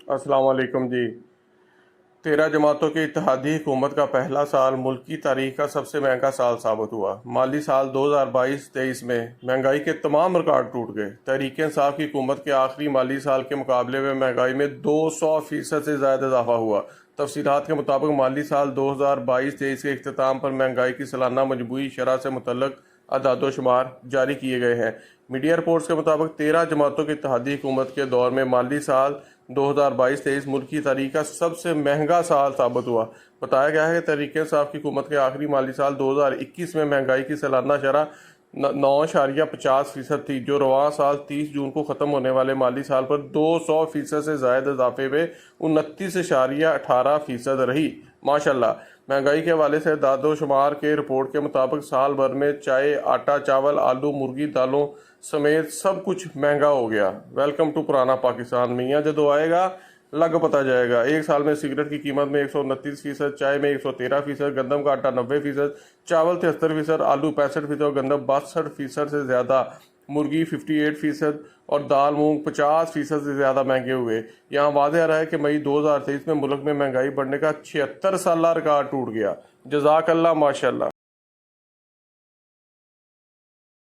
السلام علیکم جی۔ 13 جماعتوں کی اتحادی حکومت کا پہلا سال ملک کی تاریخ کا سب سے مہنگا سال ثابت ہوا۔ مالی سال 2022-23 میں مہنگائی کے تمام ریکارڈ ٹوٹ گئے۔ تحریک انصاف کی حکومت کے آخری مالی سال کے مقابلے میں مہنگائی میں 200% سے زیادہ اضافہ ہوا۔ تفصیلات کے مطابق مالی سال 2022-23 کے اختتام پر مہنگائی کی سالانہ مجموعی شرح سے متعلق اعداد و شمار جاری کیے گئے ہیں۔ میڈیا رپورٹس کے مطابق 13 جماعتوں کی اتحادی حکومت کے دور میں مالی سال 2022-23 ملک کی تاریخ کا سب سے مہنگا سال ثابت ہوا۔ بتایا گیا ہے کہ تحریک انصاف کی حکومت کے آخری مالی سال 2021 میں مہنگائی کی سالانہ شرح 9.50% تھی، جو رواں سال 30 جون کو ختم ہونے والے مالی سال پر 200% سے زائد اضافے میں 29.18% رہی۔ ماشاءاللہ، مہنگائی کے حوالے سے اعداد و شمار کے رپورٹ کے مطابق سال بھر میں چائے، آٹا، چاول، آلو، مرغی، دالوں سمیت سب کچھ مہنگا ہو گیا۔ ویلکم ٹو پرانا پاکستان۔ میاں جدو آئے گا لگ پتہ جائے گا۔ ایک سال میں سگریٹ کی قیمت میں 129%، چائے میں 113%، گندم کا آٹا 90%، چاول 73%، آلو 65% اور گندم 62% سے زیادہ، مرغی 58% اور دال مونگ 50% سے زیادہ مہنگے ہوئے۔ یہاں واضح رہا ہے کہ مئی 2023 میں ملک میں مہنگائی بڑھنے کا 76 سالہ ریکارڈ ٹوٹ گیا۔ جزاک اللہ، ماشاءاللہ۔